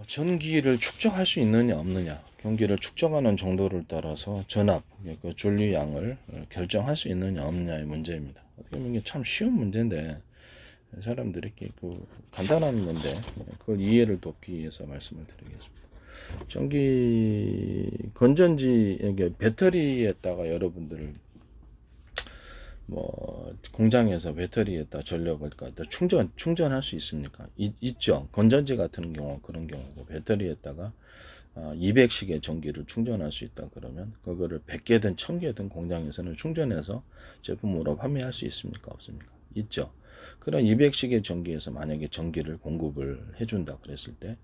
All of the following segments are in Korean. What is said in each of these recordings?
전기를 축적할 수 있느냐 없느냐, 경기를 축적하는 정도를 따라서 전압, 그 전류량을 결정할 수 있느냐 없느냐의 문제입니다. 어떻게 보면 이게 참 쉬운 문제인데 사람들이 그 간단한 문제, 그걸 이해를 돕기 위해서 말씀을 드리겠습니다. 전기 건전지, 배터리에다가 여러분들 뭐 공장에서 배터리에다 전력을 갖다 충전할 수 있습니까? 있죠. 건전지 같은 경우 그런 경우고, 배터리에다가 200식의 전기를 충전할 수 있다 그러면 그거를 100개든 1000개든 공장에서는 충전해서 제품으로 판매할 수 있습니까? 없습니까? 있죠. 그런 200식의 전기에서 만약에 전기를 공급을 해준다 그랬을 때,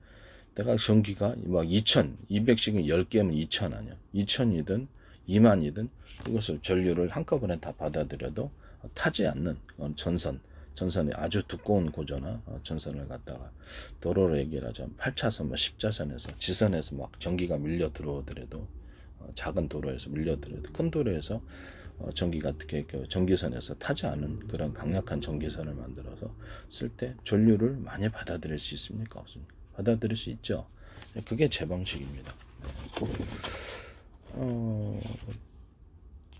내가 전기가 막 2000, 200식은 10개면 2000 아니야. 2000이든 2만이든 그것을 전류를 한꺼번에 다 받아들여도 타지 않는 전선이 아주 두꺼운 구조나 전선을 갖다가 도로로 얘기를 하자면 8차선, 10차선에서 지선에서 막 전기가 밀려 들어오더라도, 작은 도로에서 밀려 들어도 큰 도로에서 전기가 어떻게 전기선에서 타지 않은 그런 강력한 전기선을 만들어서 쓸 때 전류를 많이 받아들일 수 있습니까? 없습니까? 받아들일 수 있죠. 그게 제 방식입니다.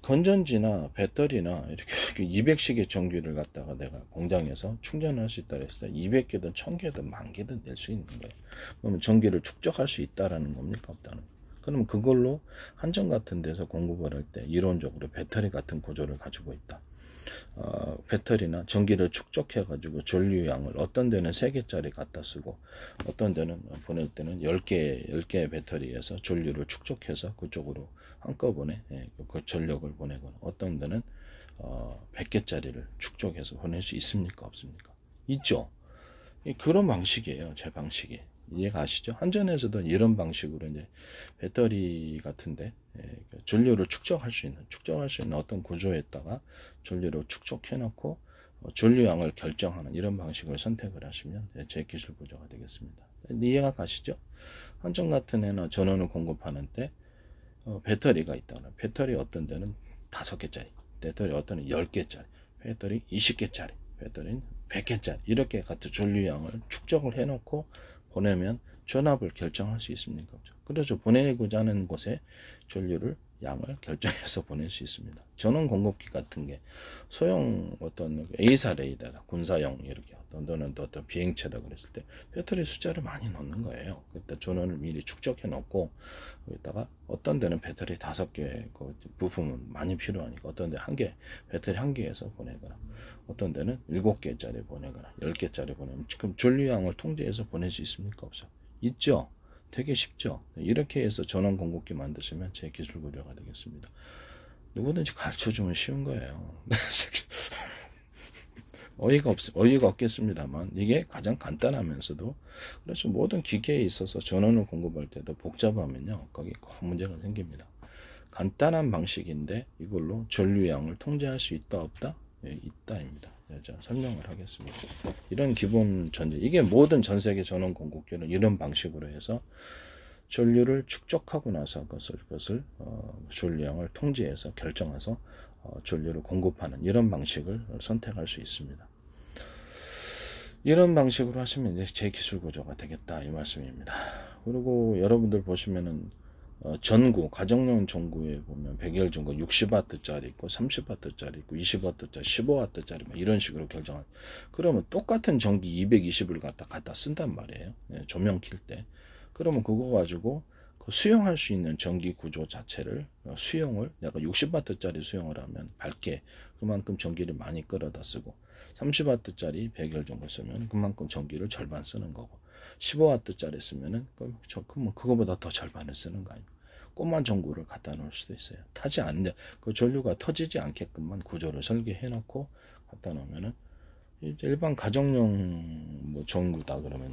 건전지나 배터리나 이렇게 200식의 전기를 갖다가 내가 공장에서 충전할 수 있다 했을 때 200개든 1000개든 10,000개든 낼 수 있는 거예요. 그러면 전기를 축적할 수 있다라는 겁니까? 없다는 거예요. 그러면 그걸로 한전 같은 데서 공급을 할 때 이론적으로 배터리 같은 구조를 가지고 있다. 배터리나 전기를 축적해 가지고 전류량을 어떤 데는 3개짜리 갖다 쓰고, 어떤 데는 보낼 때는 10개의 배터리에서 전류를 축적해서 그쪽으로 한꺼번에 그 전력을 보내거나, 어떤 데는 100개짜리를 축적해서 보낼 수 있습니까? 없습니까? 있죠. 그런 방식이에요. 제 방식이. 이해가 가시죠? 한전에서도 이런 방식으로 이제 배터리 같은데 전류를 축적할 수 있는 어떤 구조에다가 전류를 축적해 놓고 전류량을 결정하는 이런 방식을 선택을 하시면 제 기술 구조가 되겠습니다. 이해가 가시죠? 한전 같은 애는 전원을 공급하는 때 배터리가 있다면, 배터리 어떤 데는 5개짜리, 배터리 어떤 데는 10개짜리, 배터리 20개짜리, 배터리는 100개짜리, 이렇게 같은 전류량을 축적을 해 놓고 보내면 전압을 결정할 수 있습니까? 그래서 보내고자 하는 곳에 전류를 양을 결정해서 보낼 수 있습니다. 전원 공급기 같은 게 소형 어떤 A사 레이더다, 군사용 이렇게 어떤 비행체다 그랬을 때 배터리 숫자를 많이 넣는 거예요. 그때 전원을 미리 축적해 놓고, 여기다가 어떤 데는 배터리 5개 그 부품은 많이 필요하니까 어떤 데 배터리 1개에서 보내거나, 어떤 데는 7개짜리 보내거나 10개짜리 보내면 지금 전류량을 통제해서 보낼 수 있습니까? 없어요. 있죠. 되게 쉽죠. 이렇게 해서 전원 공급기 만드시면 제 기술 구조가 되겠습니다. 누구든지 가르쳐주면 쉬운 거예요. 어이가 없겠습니다만 이게 가장 간단하면서도, 그래서 모든 기계에 있어서 전원을 공급할 때도 복잡하면요 거기 큰 문제가 생깁니다. 간단한 방식인데 이걸로 전류량을 통제할 수 있다 없다? 있다입니다. 자, 설명을 하겠습니다. 이런 기본 전제, 이게 모든 전 세계 전원 공급기는 이런 방식으로 해서 전류를 축적하고 나서 그것을 전류량을 통제해서 결정해서 전류를 공급하는 이런 방식을 선택할 수 있습니다. 이런 방식으로 하시면 이제 제 기술 구조가 되겠다 이 말씀입니다. 그리고 여러분들 보시면은 전구, 가정용 전구에 보면 백열 전구 60W짜리 있고 30W짜리 있고 20W짜리, 15W짜리 뭐 이런 식으로 결정한, 그러면 똑같은 전기 220을 갖다 쓴단 말이에요. 조명 킬 때. 그러면 그거 가지고 그 수용할 수 있는 전기 구조 자체를 수용을 약간 60W짜리 수용을 하면 밝게 그만큼 전기를 많이 끌어다 쓰고, 30W짜리 백열 전구 쓰면 그만큼 전기를 절반 쓰는 거고, 15W짜리 쓰면은 그거보다 더 절반을 쓰는 거 아닙니까? 꼬만 전구를 갖다 놓을 수도 있어요. 타지 않는, 그 전류가 터지지 않게끔만 구조를 설계해 놓고 갖다 놓으면은 일반 가정용 뭐 전구다 그러면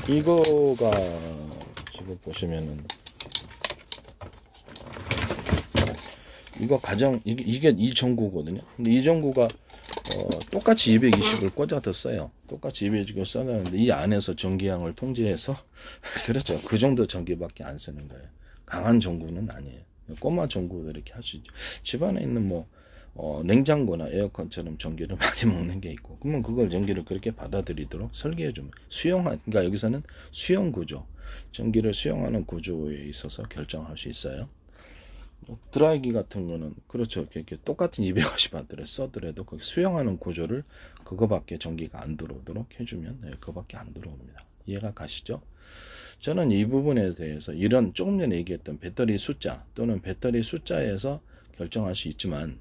이거가 지금 보시면은 이거 이게 이 전구거든요. 근데 이 전구가 똑같이 220을 꽂아서 써요. 똑같이 220을 써놨는데 이 안에서 전기량을 통제해서 그렇죠. 그 정도 전기밖에 안 쓰는 거예요. 강한 전구는 아니에요. 꼬마 전구도 이렇게 할 수 있죠. 집안에 있는 뭐 냉장고나 에어컨처럼 전기를 많이 먹는 게 있고, 그러면 그걸 전기를 그렇게 받아들이도록 설계해주면 그러니까 여기서는 수용 구조, 전기를 수용하는 구조에 있어서 결정할 수 있어요. 드라이기 같은 거는 그렇죠. 이렇게 똑같은 250W를 써더라도 그 수용하는 구조를 그거밖에 전기가 안 들어오도록 해주면 그거밖에 안 들어옵니다. 이해가 가시죠? 저는 이 부분에 대해서 이런 조금 전에 얘기했던 배터리 숫자 또는 배터리 숫자에서 결정할 수 있지만,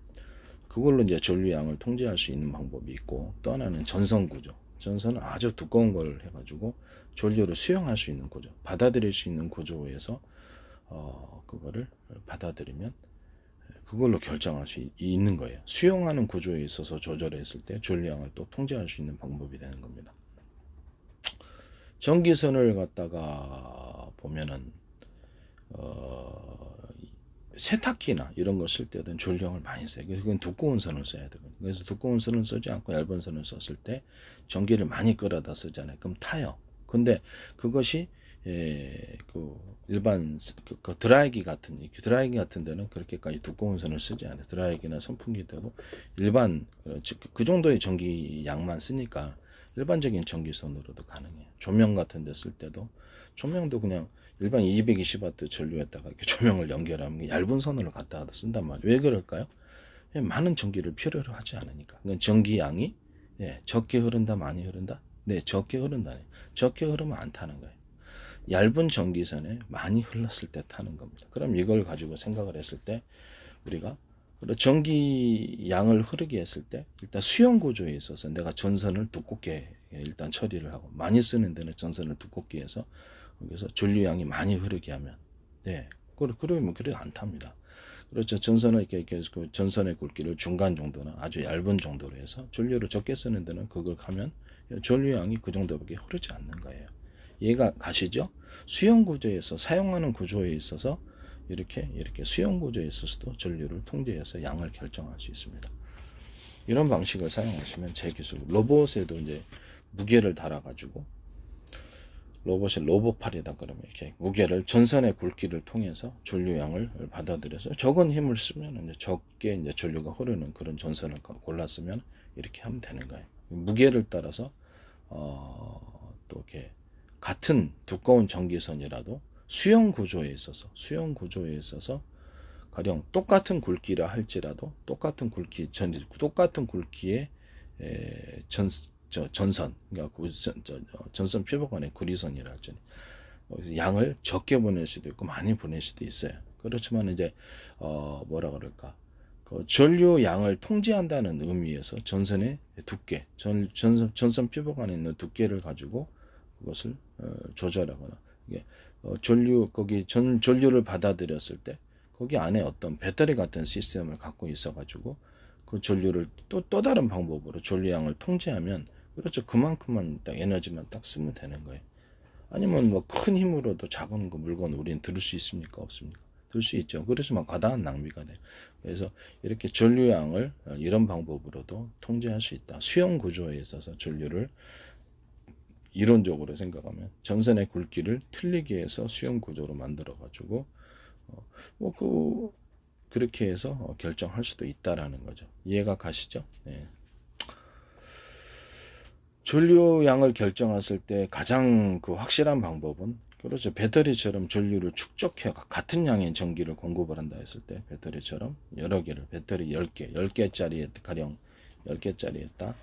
그걸로 이제 전류량을 통제할 수 있는 방법이 있고, 또 하나는 전선 구조. 전선은 아주 두꺼운 걸 해가지고 전류를 수용할 수 있는 구조, 받아들일 수 있는 구조에서 그거를 받아들이면 그걸로 결정할 수 있는 거예요. 수용하는 구조에 있어서 조절했을 때 전류량을 또 통제할 수 있는 방법이 되는 겁니다. 전기선을 갖다가 보면은 세탁기나 이런 거 쓸 때는 전류량을 많이 써요. 그래서 그건 두꺼운 선을 써야 되거든요. 그래서 두꺼운 선을 쓰지 않고 얇은 선을 썼을 때 전기를 많이 끌어다 쓰잖아요. 그럼 타요. 근데 그것이 그 일반 그 드라이기 같은 데는 그렇게까지 두꺼운 선을 쓰지 않아요. 드라이기나 선풍기 때도 일반 그 정도의 전기 양만 쓰니까 일반적인 전기선으로도 가능해요. 조명 같은 데 쓸 때도 조명도 그냥 일반 220W 전류에다가 이렇게 조명을 연결하면 얇은 선으로 갖다가 쓴단 말이에요. 왜 그럴까요? 많은 전기를 필요로 하지 않으니까. 그러니까 전기양이 적게 흐른다, 많이 흐른다? 네, 적게 흐른다. 적게 흐르면 안 타는 거예요. 얇은 전기선에 많이 흘렀을 때 타는 겁니다. 그럼 이걸 가지고 생각을 했을 때 우리가 전기 양을 흐르게 했을 때 일단 수용 구조에 있어서 내가 전선을 두껍게 일단 처리를 하고, 많이 쓰는 데는 전선을 두껍게 해서 여기서 전류량이 많이 흐르게 하면 그러면 그래 안 탑니다. 그렇죠. 전선을 이렇게 그 전선의 굵기를 중간 정도나 아주 얇은 정도로 해서 전류를 적게 쓰는 데는 그걸 하면 전류량이 그 정도밖에 흐르지 않는 거예요. 이해가 가시죠? 수용 구조에서 사용하는 구조에 있어서 이렇게 수용 구조에 있어서도 전류를 통제해서 양을 결정할 수 있습니다. 이런 방식을 사용하시면 제 기술, 로봇에도 이제 무게를 달아가지고 로봇이 로봇팔이다 그러면 이렇게 무게를 전선의 굵기를 통해서 전류량을 받아들여서 적은 힘을 쓰면 이제 적게 이제 전류가 흐르는 그런 전선을 골랐으면 이렇게 하면 되는 거예요. 무게를 따라서 또 이렇게 같은 두꺼운 전기선이라도 수용 구조에 있어서 가령 똑같은 굵기라 할지라도 똑같은 굵기의 전선, 그러니까 전선 피부 간의 구리선이라 할지 양을 적게 보낼 수도 있고 많이 보낼 수도 있어요. 그렇지만 이제 뭐라 그럴까, 그 전류 양을 통제한다는 의미에서 전선의 두께, 전선 피부 간에 있는 두께를 가지고 그것을 조절하거나, 이게 거기 전류를 받아들였을 때 거기 안에 어떤 배터리 같은 시스템을 갖고 있어가지고 그 전류를 또 다른 방법으로 전류량을 통제하면, 그렇죠, 그만큼만 딱 에너지만 딱 쓰면 되는 거예요. 아니면 뭐 큰 힘으로도 작은 거 물건 우리는 들을 수 있습니까? 없습니까? 들 수 있죠. 그래서만 과다한 낭비가 돼요. 그래서 이렇게 전류량을 이런 방법으로도 통제할 수 있다. 수용 구조에 있어서 전류를 이론적으로 생각하면 전선의 굵기를 틀리게 해서 수용 구조로 만들어 가지고 그렇게 해서 결정할 수도 있다라는 거죠. 이해가 가시죠? 네. 전류량을 결정했을 때 가장 확실한 방법은, 그렇죠, 배터리처럼 전류를 축적해 같은 양의 전기를 공급을 한다 했을 때 배터리처럼 여러 개를, 배터리 10개짜리에 가령 10개짜리에다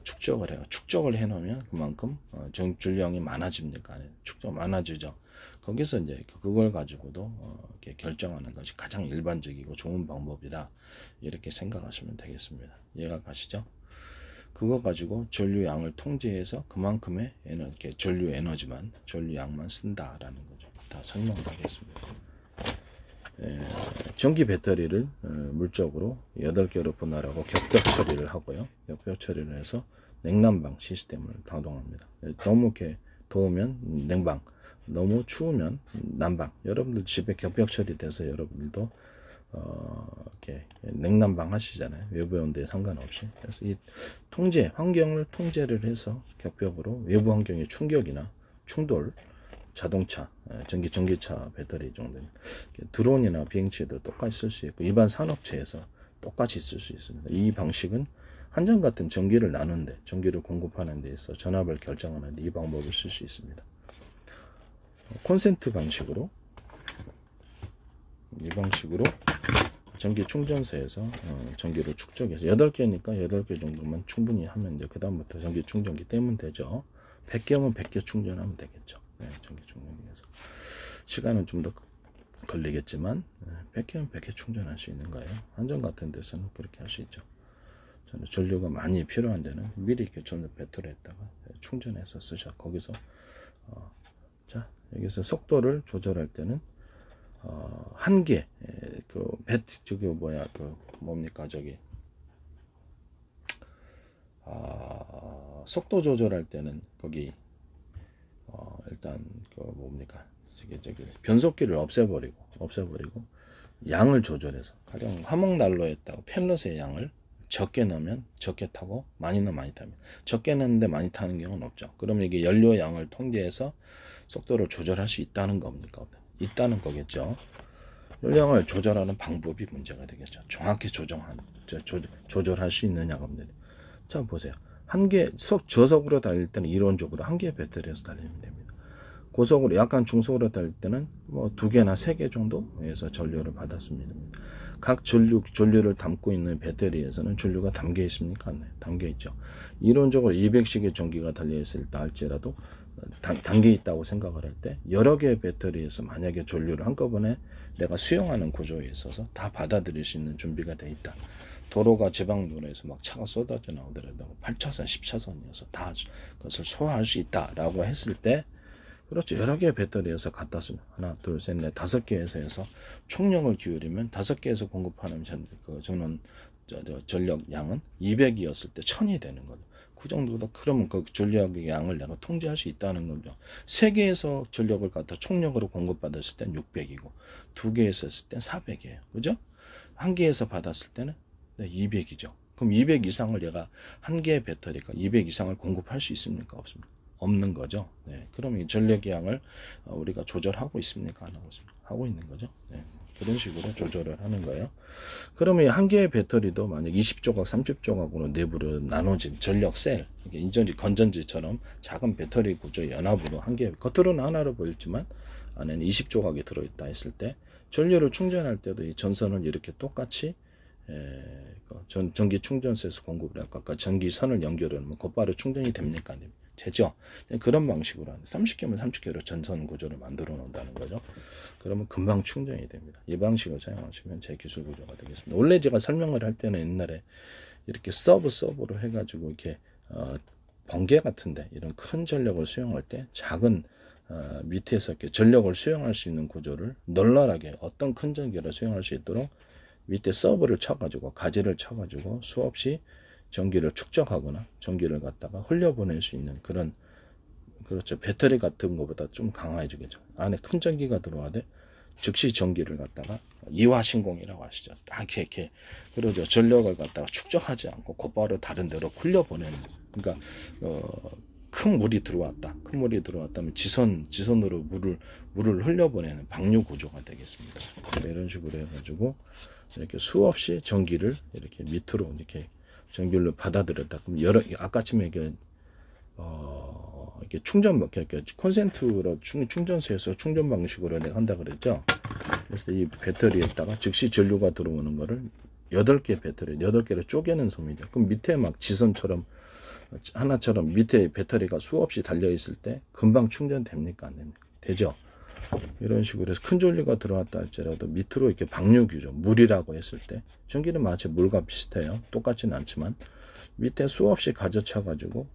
축적을 해요. 축적을 해 놓으면 그만큼 전류량이 많아집니까? 축적 많아지죠. 거기서 이제 그걸 가지고도 이렇게 결정하는 것이 가장 일반적이고 좋은 방법이다, 이렇게 생각하시면 되겠습니다. 이해가 가시죠? 그거 가지고 전류량을 통제해서 그만큼의 이렇게 전류양만 쓴다라는 거죠. 다 설명하겠습니다. 전기 배터리를 물적으로 8개로 분할하고 격벽 처리를 하고요. 격벽 처리를 해서 냉난방 시스템을 가동합니다. 너무 이렇게 더우면 냉방, 너무 추우면 난방. 여러분들 집에 격벽 처리돼서 여러분들도 이렇게 냉난방 하시잖아요. 외부 온도에 상관없이. 그래서 이 환경을 통제를 해서 격벽으로 외부 환경의 충격이나 충돌, 자동차, 전기차 배터리 정도는 드론이나 비행체도 똑같이 쓸 수 있고, 일반 산업체에서 똑같이 쓸 수 있습니다. 이 방식은 한전 같은 전기를 나누는데, 전기를 공급하는 데 있어 전압을 결정하는데 이 방법을 쓸 수 있습니다. 콘센트 방식으로, 이 방식으로 전기 충전소에서 전기를 축적해서 8개니까 8개 정도만 충분히 하면 이제 그 다음부터 전기 충전기 떼면 되죠. 100개면 100개 충전하면 되겠죠. 네, 전기 충전기에서 시간은 좀 더 걸리겠지만 100개면 100개 충전할 수 있는 거예요. 한전 같은 데서는 그렇게 할 수 있죠. 저는 전류가 많이 필요한 데는 미리 이렇게 전력 배터리에다가 충전해서 쓰셔. 거기서 자, 여기서 속도를 조절할 때는 한계, 저기 뭐야, 뭡니까, 저기, 속도 조절할 때는 거기, 일단, 뭡니까, 저기, 변속기를 없애버리고, 양을 조절해서, 가령 화목난로에다가 펠럿의 양을 적게 넣으면 적게 타고, 많이 넣으면 많이 타면, 적게 넣는데 많이 타는 경우는 없죠. 그럼 이게 연료 양을 통제해서 속도를 조절할 수 있다는 겁니까? 있다는 거겠죠. 연료량을 조절하는 방법이 문제가 되겠죠. 정확히 조절할 수 있느냐가 문제죠. 자, 보세요. 저속으로 달릴 때는 이론적으로 한 개의 배터리에서 달리면 됩니다. 고속으로, 약간 중속으로 달릴 때는 뭐 2개나 3개 정도에서 전류를 받았습니다. 각 전류를 담고 있는 배터리에서는 전류가 담겨 있습니까? 안 나요. 담겨 있죠. 이론적으로 200식의 전기가 달려 있을 때 할지라도 담겨 있다고 생각을 할 때 여러 개의 배터리에서 만약에 전류를 한꺼번에 내가 수용하는 구조에 있어서 다 받아들일 수 있는 준비가 되어 있다. 도로가 지방도로에서 막 차가 쏟아져 나오더라도 8차선, 10차선이어서 다 그것을 소화할 수 있다라고 했을 때, 그렇죠. 여러 개의 배터리에서 갖다 쓰면 하나, 둘, 셋, 넷, 5개에서 해서 총력을 기울이면 5개에서 공급하는 전력 양은 200이었을 때 1000이 되는 거죠. 그 정도다. 그러면 그 전력의 양을 내가 통제할 수 있다는 거죠. 3개에서 전력을 갖다 총력으로 공급받았을 땐 600이고 2개에서 했을 땐 400이에요. 그죠? 1개에서 받았을 때는 200이죠. 그럼 200 이상을 얘가 한 개의 배터리가 200 이상을 공급할 수 있습니까? 없습니까? 없는 거죠. 네. 그럼 이 전력의 양을 우리가 조절하고 있습니까? 안 하고 있습니까? 하고 있는 거죠. 네. 그런 식으로 조절을 하는 거예요. 그러면 한 개의 배터리도 만약 20조각, 30조각으로 내부로 나눠진 전력 셀, 인전지, 건전지처럼 작은 배터리 구조 연합으로 한 개, 겉으로는 하나로 보였지만 안에는 20조각이 들어있다 했을 때 전류를 충전할 때도 이 전선을 이렇게 똑같이 전기 충전소에서 공급을 할까? 아까 전기선을 연결하면 곧바로 충전이 됩니까? 안 됩니까? 되죠. 그런 방식으로 하는 30개면 30개로 전선 구조를 만들어 놓는다는 거죠. 그러면 금방 충전이 됩니다. 이 방식을 사용하시면 제 기술 구조가 되겠습니다. 원래 제가 설명을 할 때는 옛날에 이렇게 서브로 해가지고 이렇게 번개 같은데 이런 큰 전력을 수용할 때 작은 밑에서 이렇게 전력을 수용할 수 있는 구조를 널널하게 어떤 큰 전기를 수용할 수 있도록 밑에 서브를 쳐가지고 가지를 쳐가지고 수없이 전기를 축적하거나 전기를 갖다가 흘려보낼 수 있는 그런, 그렇죠. 배터리 같은 것보다 좀 강화해주겠죠. 안에 큰 전기가 들어와도 즉시 전기를 갖다가 이화신공이라고 하시죠. 딱 이렇게 그러죠. 전력을 갖다가 축적하지 않고 곧바로 다른 데로 흘려보내는. 그러니까 큰 물이 들어왔다. 큰 물이 들어왔다면 지선으로 물을 흘려보내는 방류 구조가 되겠습니다. 이런 식으로 해가지고 이렇게 수없이 전기를 이렇게 밑으로 이렇게 전기를 받아들였다. 그럼 아까쯤에 이렇게 이렇게 콘센트로 충전소에서 충전 방식으로 내가 한다 그랬죠. 그래서 이 배터리에다가 즉시 전류가 들어오는 거를 8개 배터리, 8개를 쪼개는 솜이죠. 그럼 밑에 막 지선처럼 하나처럼 밑에 배터리가 수없이 달려 있을 때 금방 충전됩니까? 안 됩니까? 되죠. 이런 식으로 해서 큰 전류가 들어왔다 할지라도 밑으로 이렇게 방류 규조, 물이라고 했을 때 전기는 마치 물과 비슷해요. 똑같지는 않지만 밑에 수없이 가져차 가지고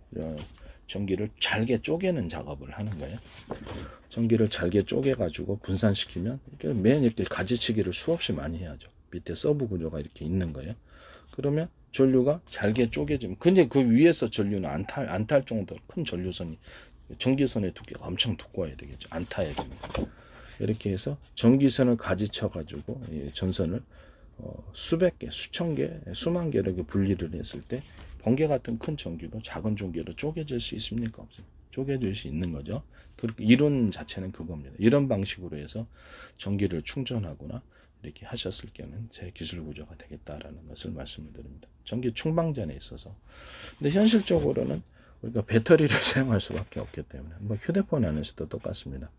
전기를 잘게 쪼개는 작업을 하는 거예요. 전기를 잘게 쪼개 가지고 분산시키면 이렇게 맨 이렇게 가지치기를 수없이 많이 해야죠. 밑에 서브 구조가 이렇게 있는 거예요. 그러면 전류가 잘게 쪼개지면, 근데 그 위에서 전류는 안 탈 정도로 큰 전류선이, 전기선의 두께가 엄청 두꺼워야 되겠죠. 안 타야 됩니다. 이렇게 해서 전기선을 가지쳐 가지고 전선을 수백 개, 수천 개, 수만 개로 이렇게 분리를 했을 때 번개 같은 큰 전기도 작은 전기로 쪼개질 수 있습니까? 없습니까? 쪼개질 수 있는 거죠. 이론 자체는 그겁니다. 이런 방식으로 해서 전기를 충전하거나 이렇게 하셨을 경우는 제 기술 구조가 되겠다라는 것을 말씀을 드립니다. 전기 충방전에 있어서. 근데 현실적으로는 우리가 배터리를 사용할 수밖에 없기 때문에 뭐 휴대폰 안에서도 똑같습니다.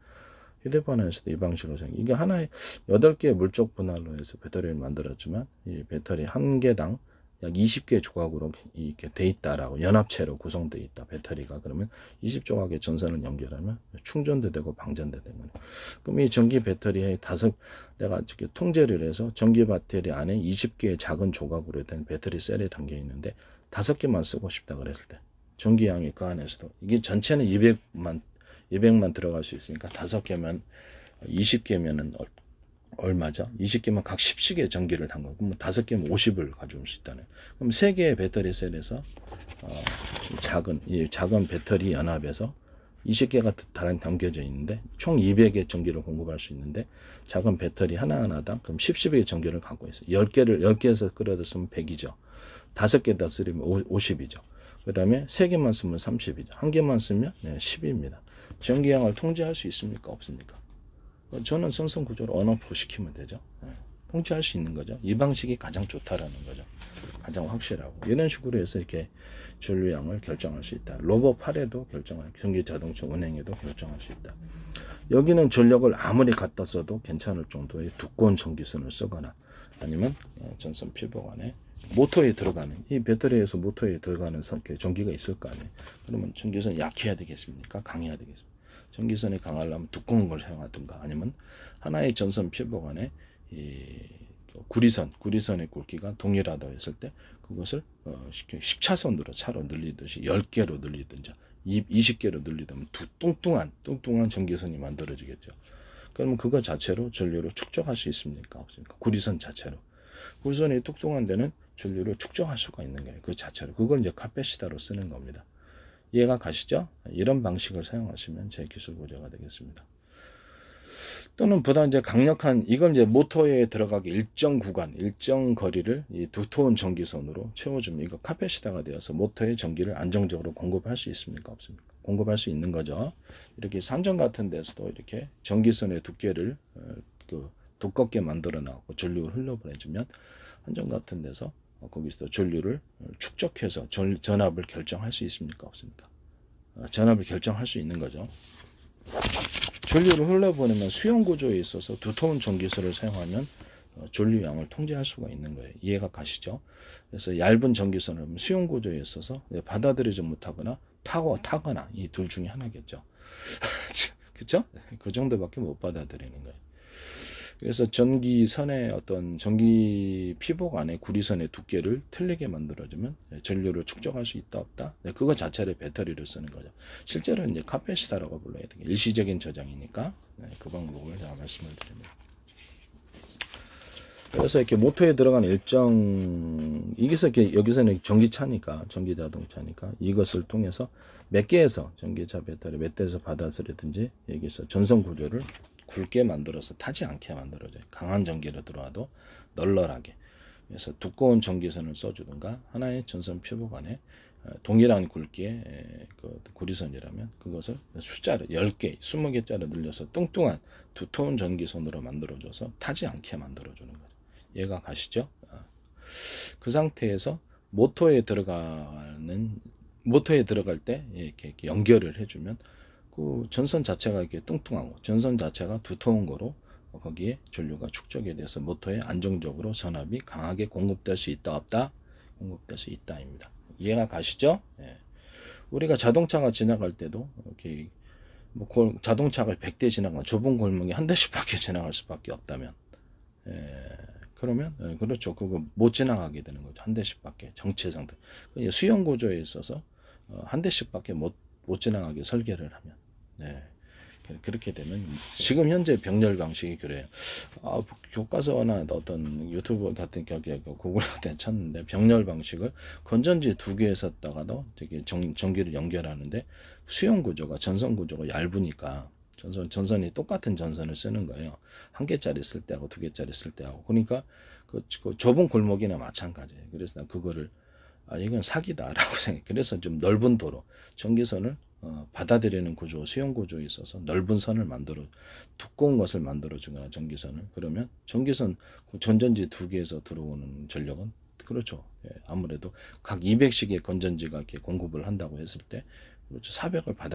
휴대폰 안에서도 이 방식으로 사용. 이게 하나의 8개의 물적 분할로 해서 배터리를 만들었지만 이 배터리 한 개당 약 20개 조각으로 이렇게 돼 있다라고 연합체로 구성되어 있다. 배터리가 그러면 20조각의 전선을 연결하면 충전도 되고 방전도 되는 거예요. 그럼 이 전기 배터리에 내가 통제를 해서 전기 배터리 안에 20개의 작은 조각으로 된 배터리 셀이 담겨 있는데 5개만 쓰고 싶다 그랬을 때 전기량이 그 안에서도 이게 전체는 200만 들어갈 수 있으니까 5개면 20개면은 얼마죠? 20개면 각 10씩의 전기를 담고 그럼 5개면 50을 가져올 수 있다네. 그럼 3개의 배터리 셀에서 작은 배터리 연합에서 20개가 담겨져 있는데 총 200의 전기를 공급할 수 있는데 작은 배터리 하나하나당 그럼 10의 전기를 갖고 있어요. 10개에서 끌어들으면 100이죠. 5개 더 쓰면 50이죠. 그 다음에 3개만 쓰면 30이죠. 1개만 쓰면 10입니다. 전기량을 통제할 수 있습니까? 없습니까? 저는 선선 구조를 언오프 시키면 되죠. 통제할 수 있는 거죠. 이 방식이 가장 좋다라는 거죠. 가장 확실하고 이런 식으로 해서 이렇게 전류량을 결정할 수 있다. 로봇 팔에도 결정할, 전기 자동차 운행에도 결정할 수 있다. 여기는 전력을 아무리 갖다 써도 괜찮을 정도의 두꺼운 전기선을 쓰거나 아니면 전선 피복 안에 모터에 들어가는 이 배터리에서 모터에 들어가는 전기가 있을 거 아니에요. 그러면 전기선이 약해야 되겠습니까? 강해야 되겠습니까? 전기선이 강하려면 두꺼운 걸 사용하든가 아니면 하나의 전선 피복 안에 이 구리선의 굵기가 동일하다고 했을 때 그것을 10차선으로 차로 늘리듯이 10개로 늘리든지 20개로 늘리면 뚱뚱한 전기선이 만들어지겠죠. 그러면 그거 자체로 전류를 축적할 수 있습니까? 없습니까? 구리선 자체로. 구리선이 뚱뚱한 데는 전류를 축적할 수가 있는 거예요. 그 자체로. 그걸 이제 카패시터로 쓰는 겁니다. 이해가 가시죠? 이런 방식을 사용하시면 제 기술 구조가 되겠습니다. 또는 보다 이제 강력한 이건 이제 모터에 들어가기 일정 구간, 일정 거리를 이 두터운 전기선으로 채워주면 이거 카패시터가 되어서 모터에 전기를 안정적으로 공급할 수 있습니까? 없습니까? 공급할 수 있는 거죠. 이렇게 산전 같은 데서도 이렇게 전기선의 두께를 두껍게 만들어 놨고 전류를 흘러보내주면 한전 같은 데서 거기서 전류를 축적해서 전압을 결정할 수 있습니까? 없습니까? 전압을 결정할 수 있는 거죠. 전류를 흘러보내면 수용 구조에 있어서 두터운 전기선을 사용하면 전류량을 통제할 수가 있는 거예요. 이해가 가시죠? 그래서 얇은 전기선을 수용 구조에 있어서 받아들이지 못하거나 타거나 이 둘 중에 하나겠죠. 그렇죠? 그 정도밖에 못 받아들이는 거예요. 그래서 전기선의 어떤 전기 피복 안에 구리선의 두께를 틀리게 만들어주면 전류를 축적할 수 있다 없다. 그거 자체를 배터리를 쓰는 거죠. 실제로는 이제 카패시터라고 불러야 되겠죠. 일시적인 저장이니까 그 방법을 제가 말씀을 드립니다. 그래서 이렇게 모터에 들어간 여기서는 전기차니까 전기자동차니까 이것을 통해서 몇 개에서 전기차 배터리 몇 대에서 받아들이든지 여기서 전선 구조를 굵게 만들어서 타지 않게 만들어줘요. 강한 전기로 들어와도 널널하게. 그래서 두꺼운 전기선을 써주든가 하나의 전선 피복 안에 동일한 굵기의 구리선이라면 그것을 숫자를 10개, 20개짜리 늘려서 뚱뚱한 두터운 전기선으로 만들어줘서 타지 않게 만들어주는 거죠. 얘가 가시죠? 그 상태에서 모터에 들어갈 때 이렇게 연결을 해주면 그 전선 자체가 이렇게 뚱뚱하고 전선 자체가 두터운 거로 거기에 전류가 축적이 돼서 모터에 안정적으로 전압이 강하게 공급될 수 있다 없다? 공급될 수 있다입니다. 이해가 가시죠? 예. 우리가 자동차가 지나갈 때도 이렇게 자동차가 100대 지나가면 좁은 골목에 한 대씩밖에 지나갈 수밖에 없다면 그러면 그렇죠. 그거 못 지나가게 되는 거죠. 한 대씩밖에 정체 상태. 수용 구조에 있어서 한 대씩밖에 못 지나가게 설계를 하면 그렇게 되면 지금 현재 병렬 방식이 그래요. 교과서나 어떤 유튜브 같은 경우에 구글 같은 데 쳤는데 병렬 방식을 건전지 2개에서다가도 되게 전기를 연결하는데 수용 구조가 전선 구조가 얇으니까 전선이 똑같은 전선을 쓰는 거예요. 1개짜리 쓸 때하고 2개짜리 쓸 때하고. 그러니까 그 좁은 골목이나 마찬가지예요. 그래서 난 그거를 이건 사기다라고 생각해. 그래서 좀 넓은 도로 전기선을 받아들이는 구조, 수용 구조에 있어서 넓은 선을 두꺼운 것을 만들어 주거나 전기선을, 그러면 전기선 전전지 두 개에서 들어오는 전력은 그렇죠. 예, 아무래도 각 200씩의 건전지가 이렇게 공급을 한다고 했을 때 그렇죠. 400을 받아